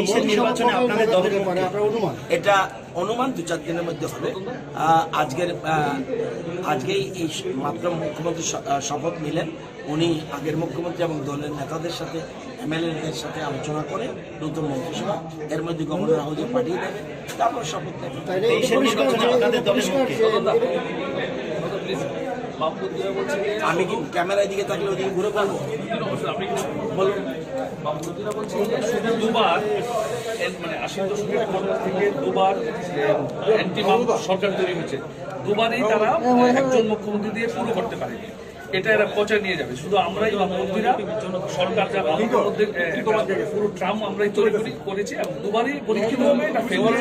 23-এর নির্বাচনে আপনাদের দলের এটা অনুমান 2-4 দিনের মধ্যে হবে। আজকেই এই মাত্র মুখ্যমন্ত্রী শপথ নিলেন। উনি আগের মুখ্যমন্ত্রী এবং দলের নেতাদের সাথে এমএলএদের সাথে আলোচনা করে নতুন মন্ত্রিসভা এর মধ্যে গভর্নর হাউসে পাঠিয়ে দেবে, তারপর শপথ নেবেন। 23-এর নির্বাচনে আপনাদের দলের আমি কি ক্যামেরার দিকে থাকলে ওদিকে ঘুরে পারবো? বলুন। দুবার মানে 80 দশকের পর থেকে দুবার অ্যান্টি বাম সরকার তৈরি হয়েছে, দুবারই তারা একজন মুখ্যমন্ত্রী দিয়ে পুরো করতে পারেনি। এটা এরা প্রচার নিয়ে যাবে। শুধু আমরাই বামপন্থীরা সরকার যা আমাদের মধ্যে পুরো ট্রাম আমরাই তৈরি করেছি এবং দুবারই পরীক্ষিত হবে। এটা ফেভার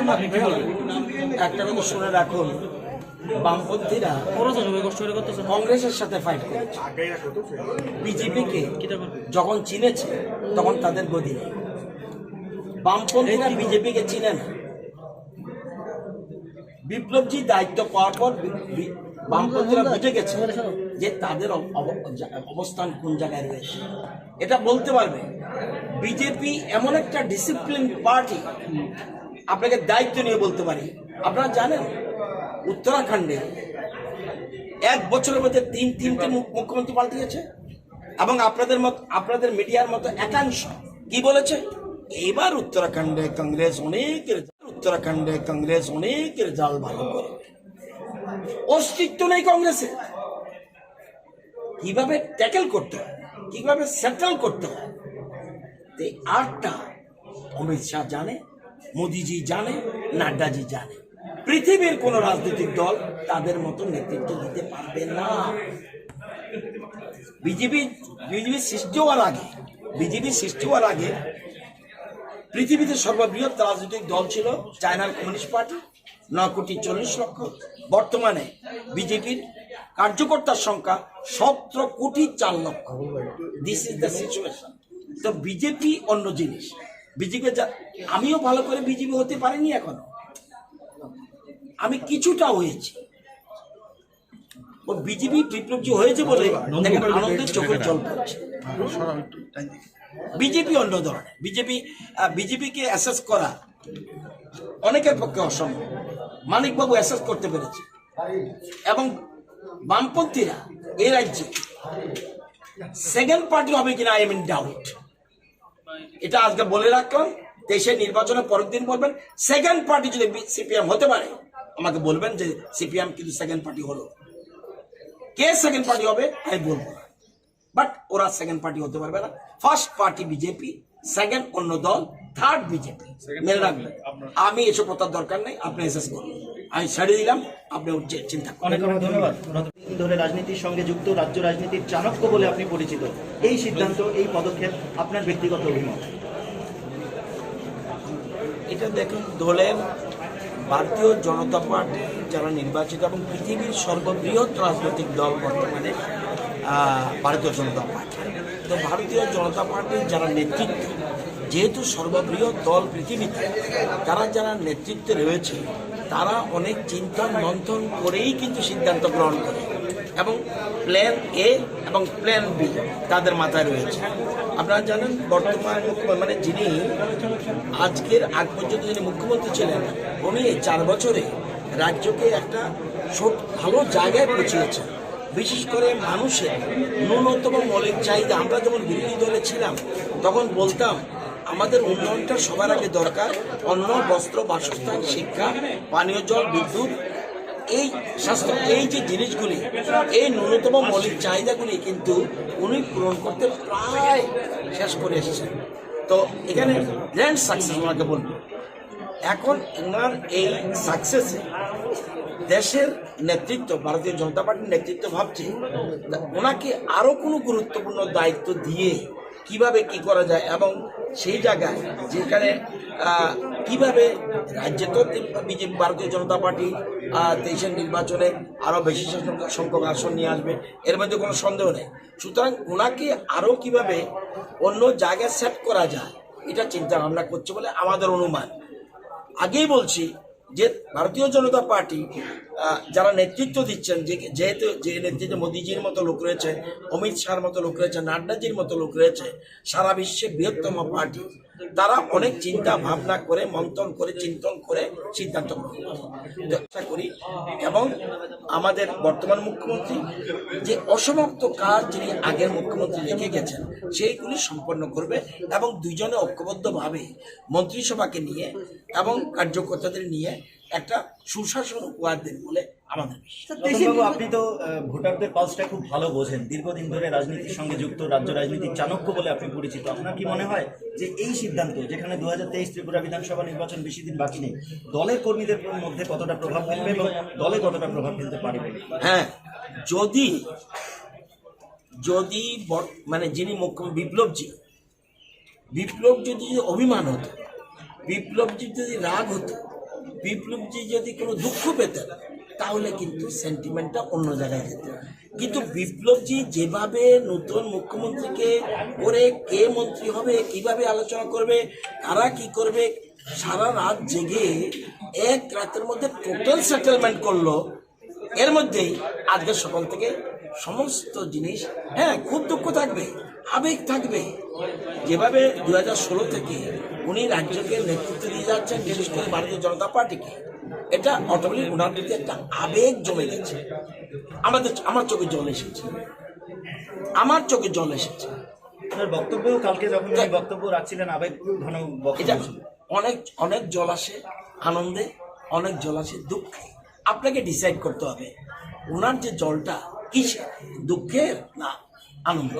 একটা কথা শুনে রাখুন, বামপন্থীরা কংগ্রেসের সাথে ফাইট করেছে। বিজেপিকে যখন চিনেছে তখন তাদের গদি নেই। বামপন্থীরা বিজেপিকে চিনে না। বিপ্লবজি দায়িত্ব পাওয়ার পর বামপন্থীরা বুঝে গেছে যে তাদের অবস্থান কোন জায়গায় রয়েছে। এটা বলতে পারবে বিজেপি এমন একটা ডিসিপ্লিন পার্টি, আপনাকে দায়িত্ব নিয়ে বলতে পারি। আপনারা জানেন উত্তরাখণ্ডে 1 বছরের মধ্যে তিনটে মুখ্যমন্ত্রী পাল্টিয়েছে এবং আপনাদের মিডিয়ার মতো একাংশ কি বলেছে, এবার উত্তরাখণ্ডে কংগ্রেস অনেকের জাল ভালো করে। অস্তিত্ব নেই কংগ্রেসে। কিভাবে ট্যাকেল করতে হয়, কিভাবে সেটেল করতে হয়, আরটা অমিত শাহ জানে, মোদিজি জানে, নাড্ডাজি জানে। পৃথিবীর কোন রাজনৈতিক দল তাদের মতো নেতৃত্ব দিতে পারবে না। বিজেপি সৃষ্টি হওয়ার আগে পৃথিবীতে সর্ববৃহৎ রাজনৈতিক দল ছিল চায়নার কমিউনিস্ট পার্টি, 9,40,00,000। বর্তমানে বিজেপির কার্যকর্তার সংখ্যা 17,04,00,000। This is the situation. তো বিজেপি অন্য জিনিস। বিজেপি আমিও ভালো করে বিজেপি হতে পারিনি এখনো, আমি কিছুটা হয়েছি। ও বিজেপি বিপ্লবী হয়েছে বলে আনন্দের চোখে জল পড়ছে। বিজেপি অন্য ধরনের। বিজেপিকে অ্যাসেস করা অনেকের পক্ষে অসম্ভব। মানিকবাবু অ্যাসেস করতে পেরেছে এবং বামপন্থীরা এই রাজ্যে সেকেন্ড পার্টি হবে কিনা আই এম ইন ডাউট। এটা আজকে বলে রাখলাম। 23-এর নির্বাচনের পরের দিন বলবেন সেকেন্ড পার্টি যদি সিপিএম হতে পারে, আমাকে বলবেন যে সিপিএম কিন্তু সেকেন্ড পার্টি হলো। কে সেকেন্ড পার্টি হবে আমি বলবো না, বাট ওরা সেকেন্ড পার্টি হতে পারবে না। ফার্স্ট পার্টি বিজেপি, সেকেন্ড অন্য দল, থার্ড বিজেপি। মেনে রাখবেন, আমি এসব কথার দরকার নেই। আপনি এসএস করুন, আমি ছেড়ে দিলাম, আপনি চিন্তা করেন। অনেক অনেক ধন্যবাদ। ধরে রাজনীতির সঙ্গে যুক্ত, রাজ্য রাজনীতির চাণক্য বলে আপনি পরিচিত। এই সিদ্ধান্ত, এই পদক্ষেপ আপনার ব্যক্তিগত অভিমত? এটা দেখুন, দলের ভারতীয় জনতা পার্টি যারা নির্বাচিত এবং পৃথিবীর সর্ববৃহৎ রাজনৈতিক দল বর্তমানে ভারতীয় জনতা পার্টি। তো ভারতীয় জনতা পার্টির যারা নেতৃত্ব, যেহেতু সর্ববৃহৎ দল পৃথিবীতে, যারা নেতৃত্বে রয়েছে তারা অনেক চিন্তন মন্থন করেই কিন্তু সিদ্ধান্ত গ্রহণ করে এবং প্ল্যান এ এবং প্ল্যান বি তাদের মাথায় রয়েছে। আপনারা জানেন বর্তমান মুখ্যমন্ত্রী যিনি আজকের আগ পর্যন্ত যিনি মুখ্যমন্ত্রী ছিলেন, উনি 4 বছরে রাজ্যকে একটা ভালো জায়গায় পৌঁছিয়েছেন। বিশেষ করে মানুষের ন্যূনতম মৌলিক চাহিদা। আমরা যখন বিরোধী দলে ছিলাম তখন বলতাম আমাদের উন্নয়নটা সবার আগে দরকার। অন্ন, বস্ত্র, বাসস্থান, শিক্ষা, পানীয় জল, বিদ্যুৎ, এই স্বাস্থ্য, এই যে জিনিসগুলি, এই ন্যূনতম মৌলিক চাহিদাগুলি কিন্তু উনি পূরণ করতে প্রায় শেষ করে এসেছেন। তো এখানে গ্র্যান্ড সাকসেস ওনাকে বলবো। এখন ওনার এই সাকসেসে দেশের নেতৃত্ব, ভারতীয় জনতা পার্টির নেতৃত্ব ভাবছে ওনাকে আরো কোনো গুরুত্বপূর্ণ দায়িত্ব দিয়ে কিভাবে কি করা যায় এবং সেই জায়গায় যেখানে কিভাবে রাজ্যে তো বিজেপি ভারতীয় জনতা পার্টি 23-এর নির্বাচনে আরো বেশি সংখ্যক আসন নিয়ে আসবে, এর মধ্যে কোনো সন্দেহ নেই। সুতরাং ওনাকে আরো কিভাবে অন্য জায়গায় সেট করা যায় এটা চিন্তা ভাবনা করছে বলে আমাদের অনুমান। আগেই বলছি যে ভারতীয় জনতা পার্টি যারা নেতৃত্ব দিচ্ছেন, যেহেতু যে নেতৃত্বে মোদিজির মতো লোক রয়েছে, অমিত শাহর মতো লোক রয়েছে, নাড্ডাজির মতো লোক রয়েছে, সারা বিশ্বের বৃহত্তম পার্টি তারা অনেক চিন্তা ভাবনা করে, মন্থন করে, চিন্তন করে সিদ্ধান্ত গ্রহণ করে। তো আশা করি এবং আমাদের বর্তমান মুখ্যমন্ত্রী যে অসমাপ্ত কাজ যিনি আগের মুখ্যমন্ত্রী রেখে গেছেন সেইগুলি সম্পন্ন করবে এবং দুইজনে ঐক্যবদ্ধভাবে মন্ত্রিসভাকে নিয়ে এবং কার্যকর্তাদের নিয়ে একটা সুশাসন উপহার দেন বলে আমাদের বিশ্বাস। রতনবাবু, আপনি তো ভোটারদের পালসটা খুব ভালো বোঝেন, দীর্ঘদিন ধরে রাজনীতির সঙ্গে যুক্ত, রাজ্য রাজনীতির চাণক্য বলে আপনি পরিচিত। আপনার কি মনে হয় যে এই সিদ্ধান্ত, যেখানে 2023 ত্রিপুরা বিধানসভা নির্বাচন বেশি দিন বাকি নেই, দলের কর্মীদের মধ্যে কতটা প্রভাব ফেলবে এবং দলে কতটা প্রভাব ফেলতে পারে? হ্যাঁ, যদি মানে যিনি মুখ্যমন্ত্রী বিপ্লব যদি অভিমান হতো, বিপ্লবজি যদি রাগ হতো, বিপ্লবজি যদি কোনো দুঃখ পেতেন, তাহলে কিন্তু সেন্টিমেন্টটা অন্য জায়গায় যেত। কিন্তু বিপ্লবজি যেভাবে নতুন মুখ্যমন্ত্রীকে করে কে মন্ত্রী হবে, কিভাবে আলোচনা করবে, কারা কি করবে, সারা রাত জেগে এক রাতের মধ্যে টোটাল সেটেলমেন্ট করলো। এর মধ্যেই আজকে সকাল থেকে সমস্ত জিনিস, হ্যাঁ খুব দুঃখ থাকবে, আবেগ থাকবে। যেভাবে 2016 থেকে উনি রাজ্যকে নেতৃত্ব দিয়ে যাচ্ছেন, বিশেষ করে ভারতীয় জনতা পার্টিকে, এটা অটোমেটিক ওনার প্রতি একটা আবেগ জমে গেছে। আমার চোখে জল এসেছে, আপনার বক্তব্যেও কালকে যখন উনি বক্তব্য রাখছিলেন, আবেগ ঘন বক্তব্য এটা ছিল। অনেক জল আসে আনন্দে, অনেক জল আসে দুঃখে। আপনাকে ডিসাইড করতে হবে ওনার যে জলটা কিসে, দুঃখের না আনন্দ।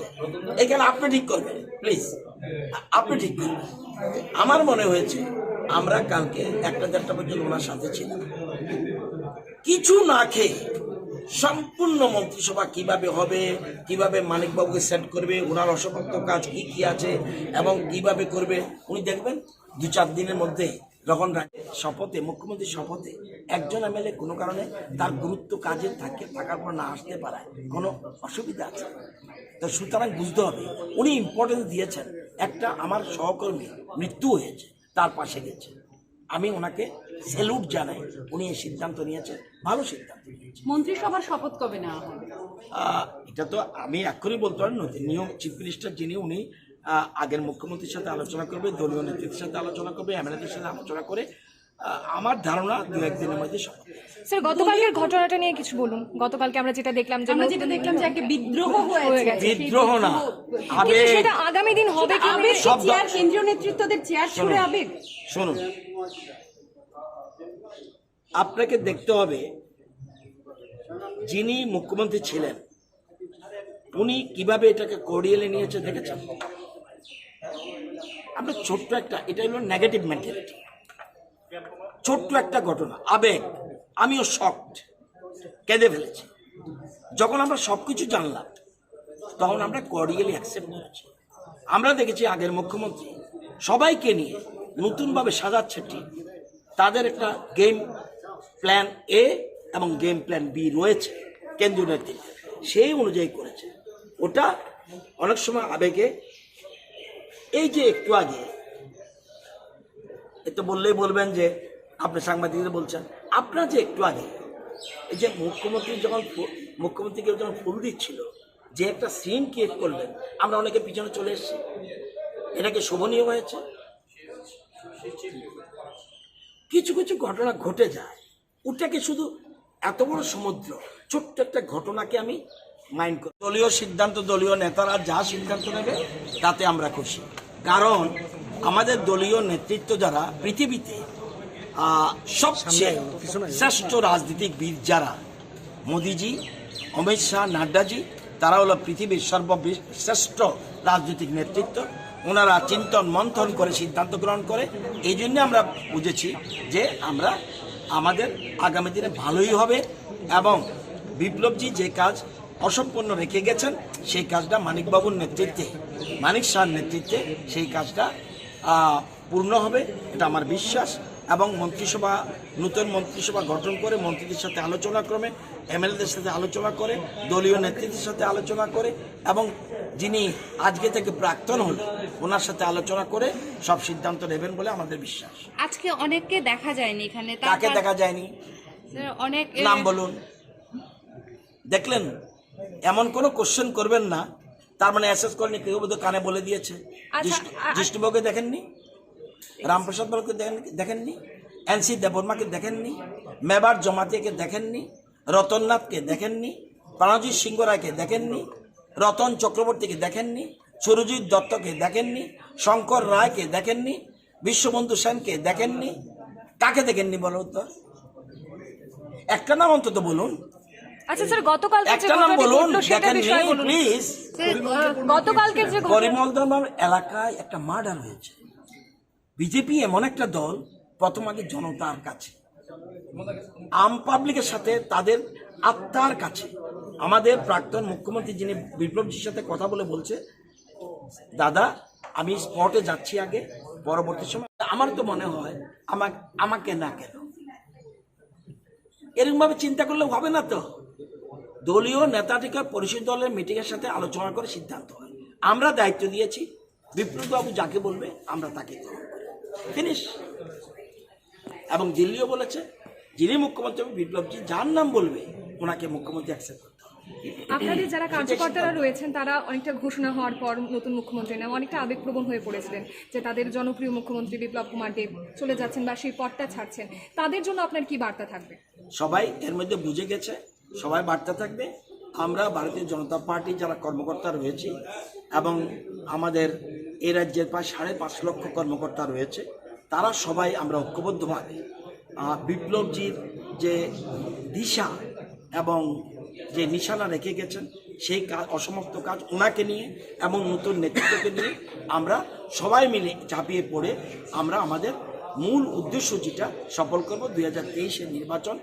এখানে আপনি ঠিক করবেন, প্লিজ আপনি ঠিক করবেন। আমার মনে হয়েছে আমরা কালকে 1-1:30 পর্যন্ত ওনার সাথে ছিলাম, কিছু না খেয়ে সম্পূর্ণ মন্ত্রিসভা কিভাবে হবে, কিভাবে মানিকবাবুকে সেট করবে, ওনার অসমাপ্ত কাজ কি কি আছে এবং কিভাবে করবে উনি দেখবেন 2-4 দিনের মধ্যে। যখন শপথে, মুখ্যমন্ত্রী শপথে একজন এমএলএ কোনো কারণে তার গুরুত্ব কাজে থাকার পর না আসতে পারায় কোনো অসুবিধা আছে, তো সুতরাং বুঝতে হবে উনি ইম্পর্টেন্স দিয়েছেন। একটা আমার সহকর্মী মৃত্যু হয়েছে, তার পাশে গেছে, আমি ওনাকে স্যালুট জানাই। উনি এই সিদ্ধান্ত নিয়েছেন, ভালো সিদ্ধান্ত নিয়েছেন। মন্ত্রিসভার শপথ কবে নেওয়া হবে? এটা তো আমি এখনই বলতে পারি না। নিয়ম চিফ মিনিস্টার যিনি, উনি আগের মুখ্যমন্ত্রীর সাথে আলোচনা করবে, দলীয় নেতৃত্বের সাথে আলোচনা করবে, এমএলএদের সাথে আলোচনা করে আমার ধারণা 2-1 দিনের মধ্যে শপথ। স্যার, গতকালকের ঘটনাটা নিয়ে কিছু বলুন। গতকালকে আমরা যেটা দেখলাম যে একটা বিদ্রোহ হয়ে গেছে। বিদ্রোহ না, কিন্তু আবেগ। সেটা আগামী দিন হবে কি? আবেগ, সব চেয়ার, কেন্দ্রীয় নেতৃত্বদের চেয়ার ছুড়ে আবেগ। শুনুন, আপনাকে দেখতে হবে যিনি মুখ্যমন্ত্রী ছিলেন উনি কিভাবে এটাকে কোর্ডিয়ালি নিয়েছে দেখেছেন। আপনার ছোট্ট একটা, এটা হলো নেগেটিভ মেন্টালিটি, ছোট্ট একটা ঘটনা, আবেগ। আমিও শকড, কেঁদে ফেলেছি। যখন আমরা সবকিছু জানলাম তখন আমরা কোর্ডিয়ালি অ্যাকসেপ্ট করেছি। আমরা দেখেছি আগের মুখ্যমন্ত্রী সবাইকে নিয়ে নতুনভাবে সাজাচ্ছে টিম, তাদের একটা গেম প্ল্যান এ এবং গেম প্ল্যান বি রয়েছে কেন্দ্রীয় নেতৃত্বে, সেই অনুযায়ী করেছে। ওটা অনেক সময় আবেগে, এই যে একটু আগে একটু বললেই বলবেন যে আপনি সাংবাদিকদের বলছেন, আপনার যে একটু আগে এই যে মুখ্যমন্ত্রীকে যখন ফুল দিচ্ছিল, যে একটা সিন ক্রিয়েট করলেন, আমরা অনেকে পিছনে চলে এসেছি। এটাকে শোভনীয় হয়েছে। কিছু কিছু ঘটনা ঘটে যায়, ওটাকে শুধু এত বড় সমুদ্র, ছোট্ট একটা ঘটনাকে আমি মাইন্ড করি। দলীয় সিদ্ধান্ত, দলীয় নেতারা যা সিদ্ধান্ত নেবে তাতে আমরা খুশি। কারণ আমাদের দলীয় নেতৃত্ব যারা পৃথিবীতে সবচেয়ে শ্রেষ্ঠ রাজনীতিবিদ, যারা মোদিজি, অমিত শাহ, নাড্ডাজি, তারা হলো পৃথিবীর সর্বশ্রেষ্ঠ রাজনৈতিক নেতৃত্ব। ওনারা চিন্তন মন্থন করে সিদ্ধান্ত গ্রহণ করে। এই জন্য আমরা বুঝেছি যে আমাদের আগামী দিনে ভালোই হবে এবং বিপ্লবজি যে কাজ অসম্পূর্ণ রেখে গেছেন সেই কাজটা মানিকবাবুর নেতৃত্বে, মানিক শাহর নেতৃত্বে সেই কাজটা পূর্ণ হবে, এটা আমার বিশ্বাস। এবং নতুন মন্ত্রিসভা গঠন করে মন্ত্রীদের সাথে আলোচনা ক্রমে, এমএলএদের সাথে আলোচনা করে, দলীয় নেতৃত্বের সাথে আলোচনা করে এবং যিনি আজকে থেকে প্রাক্তন হল ওনার সাথে আলোচনা করে সব সিদ্ধান্ত নেবেন বলে আমাদের বিশ্বাস। আজকে অনেককে দেখা যায়নি এখানে, কাকে দেখা যায়নি? অনেক নাম বলুন। দেখলেন, এমন কোনো কোশ্চেন করবেন না তার মানে অ্যাসেস করেনি, কেউ বোধহয় কানে বলে দিয়েছে। জিষ্ণুবাবুকে দেখেননি? রামপ্রসাদ বরকে দেখেননি, এনসি দেববর্মাকে দেখেননি, মেবার জমাতিয়াকে দেখেননি, রতননাথকে দেখেননি, প্রাণজিৎ সিংহ রায়কে দেখেননি, রতন চক্রবর্তীকে দেখেননি, সুরজিৎ দত্তকে দেখেননি, শঙ্কর রায়কে দেখেননি, বিশ্ববন্ধু সেনকে দেখেননি। কাকে দেখেননি বলো তো? একটা নাম অন্তত বলুন, আচ্ছা স্যার, গতকালকে যে একটা নাম ঘটনাটি বলুন, ঘটলো সেটা দেখেননি বিষয় বলুন। প্লিজ। গতকালকের যে ঘটনা, পরিমলদম এলাকায় একটা মার্ডার হয়েছে। বিজেপি এমন একটা দল, প্রথম আগে জনতার কাছে, আম পাবলিকের সাথে, তাদের আত্মার কাছে। আমাদের প্রাক্তন মুখ্যমন্ত্রী যিনি বিপ্লবজির সাথে কথা বলে বলছে, দাদা আমি স্পটে যাচ্ছি আগে, পরবর্তী সময় আমার তো মনে হয় আমাকে না কেন, এরকম ভাবে চিন্তা করলে হবে না তো। দলীয় নেতাটিকে পরিষদ দলের মিটিংয়ের সাথে আলোচনা করে সিদ্ধান্ত হয়। আমরা দায়িত্ব দিয়েছি, বিপ্লববাবু যাকে বলবে আমরা তাকে ফিনিশ। এবং দিল্লিও বলেছে, যিনি মুখ্যমন্ত্রী বিপ্লবজি যার নাম বলবে ওনাকে মুখ্যমন্ত্রী অ্যাকসেপ্ট করতে হবে। আপনাদের যারা কার্যকর্তারা রয়েছেন তারা অনেকটা ঘোষণা হওয়ার পর নতুন মুখ্যমন্ত্রী নাম অনেকটা আবেগপ্রবণ হয়ে পড়েছিলেন যে তাদের জনপ্রিয় মুখ্যমন্ত্রী বিপ্লব কুমার দেব চলে যাচ্ছেন বা সেই পদটা ছাড়ছেন। তাদের জন্য আপনার কি বার্তা থাকবে? সবাই এর মধ্যে বুঝে গেছে, সবাই বার্তা থাকবে। আমরা ভারতীয় জনতা পার্টি যারা কর্মকর্তা রয়েছে এবং আমাদের এই রাজ্যের প্রায় 5.5 লক্ষ কর্মকর্তা রয়েছে, তারা সবাই আমরা ঐক্যবদ্ধভাবে বিপ্লবজির যে দিশা এবং যে নিশানা রেখে গেছেন সেই কাজ, অসমাপ্ত কাজ ওনাকে নিয়ে এবং নতুন নেতৃত্বকে নিয়ে আমরা সবাই মিলে ঝাঁপিয়ে পড়ে আমরা আমাদের মূল উদ্দেশ্য যেটা সফল করব 2023-এর নির্বাচন।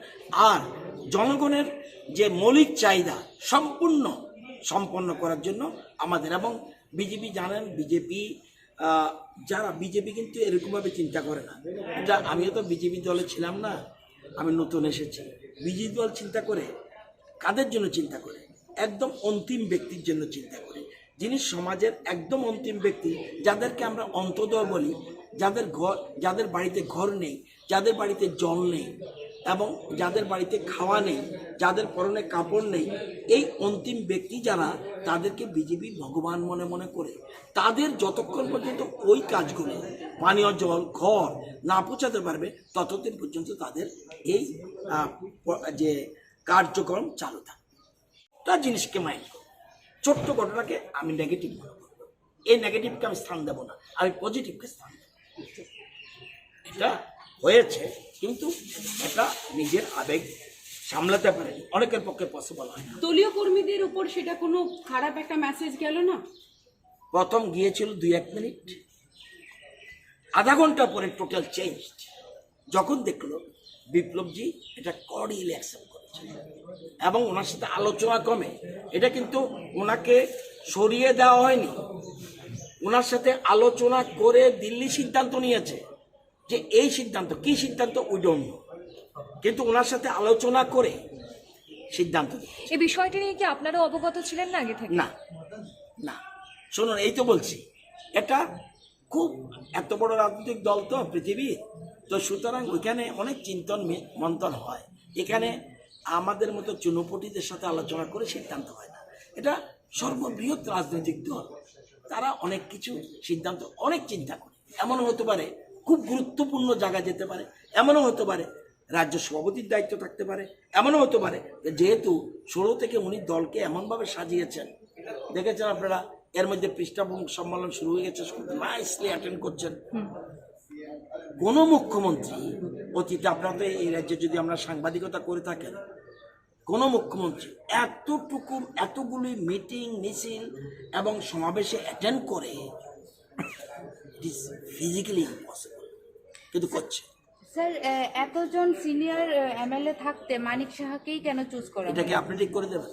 আর জনগণের যে মৌলিক চাহিদা সম্পন্ন করার জন্য আমাদের, এবং বিজেপি জানেন, বিজেপি কিন্তু এরকমভাবে চিন্তা করে না। এটা আমিও তো বিজেপি দলে ছিলাম না, আমি নতুন এসেছি। বিজেপি দল চিন্তা করে কাদের জন্য চিন্তা করে? একদম অন্তিম ব্যক্তির জন্য চিন্তা করে, যিনি সমাজের একদম অন্তিম ব্যক্তি, যাদেরকে আমরা অন্তোদয় বলি, যাদের বাড়িতে ঘর নেই, যাদের বাড়িতে জল নেই এবং যাদের বাড়িতে খাওয়া নেই, যাদের পরনে কাপড় নেই, এই অন্তিম ব্যক্তি যারা, তাদেরকে বিজেপি ভগবান মনে মনে করে। তাদের যতক্ষণ পর্যন্ত ওই কাজগুলো, পানীয় জল, ঘর না পৌঁছাতে পারবে, ততদিন পর্যন্ত তাদের এই যে কার্যক্রম চালু থাকে। তার জিনিসকে মাইন্ড করো। ছোট্ট ঘটনাকে আমি নেগেটিভ মনে করব, এই নেগেটিভকে আমি স্থান দেব না, আমি পজিটিভকে স্থান দেব। এটা হয়েছে, কিন্তু এটা নিজের আবেগ সামলাতে পারেনি, অনেকের পক্ষে পসিবল হয় না। দলীয় কর্মীদের উপর সেটা কোনো খারাপ একটা মেসেজ গেল না? প্রথম গিয়েছিল 2-1 মিনিট, আধা ঘন্টা পরে টোটাল চেঞ্জ। যখন দেখলো বিপ্লবজি এটা কর্ডিয়ালি অ্যাকসেপ্ট করেছে এবং ওনার সাথে আলোচনা কমে, এটা কিন্তু ওনাকে সরিয়ে দেওয়া হয়নি, ওনার সাথে আলোচনা করে দিল্লি সিদ্ধান্ত নিয়েছে যে এই সিদ্ধান্ত, কি সিদ্ধান্ত উই ডোন্ট নো, কিন্তু ওনার সাথে আলোচনা করে সিদ্ধান্ত নিয়েছে। এই বিষয়টি নিয়ে কি আপনারা অবগত ছিলেন না আগে থেকে? না না, শুনুন, এই তো বলছি, এটা খুব এত বড় রাজনৈতিক দল তো পৃথিবীর, তো সুতরাং ওইখানে অনেক চিন্তন মন্থন হয়। এখানে আমাদের মতো চুনোপটিদের সাথে আলোচনা করে সিদ্ধান্ত হয় না। এটা সর্ববৃহৎ রাজনৈতিক দল, তারা অনেক কিছু সিদ্ধান্ত, অনেক চিন্তা করে। এমনও হতে পারে খুব গুরুত্বপূর্ণ জায়গায় যেতে পারে, এমনও হতে পারে রাজ্য সভাপতির দায়িত্ব থাকতে পারে, এমনও হতে পারে যেহেতু 16 থেকে উনি দলকে এমনভাবে সাজিয়েছেন, দেখেছেন আপনারা, এর মধ্যে পৃষ্ঠা সম্মেলন শুরু হয়ে গেছে, নাইসলি অ্যাটেন্ড করছেন। কোন মুখ্যমন্ত্রী অতীতে, আপনারা তো এই রাজ্যে যদি আমরা সাংবাদিকতা করে থাকেন, কোন মুখ্যমন্ত্রী এতগুলি মিটিং, মিছিল এবং সমাবেশে অ্যাটেন্ড করে, ইট ইজ ফিজিক্যালি ইম্পসিবল, কিন্তু করছে। স্যার, এতজন সিনিয়র এমএলএ থাকতে মানিক সাহাকেই কেন চুজ করা? এটাকে আপনি ঠিক করে দেবেন?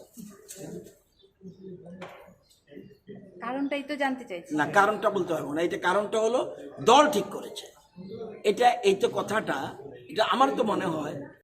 কারণটাই তো জানতে চাইছি। না, কারণটা বলতে পারবো না। এটা কারণটা হলো দল ঠিক করেছে। এই তো কথাটা, এটা আমার তো মনে হয়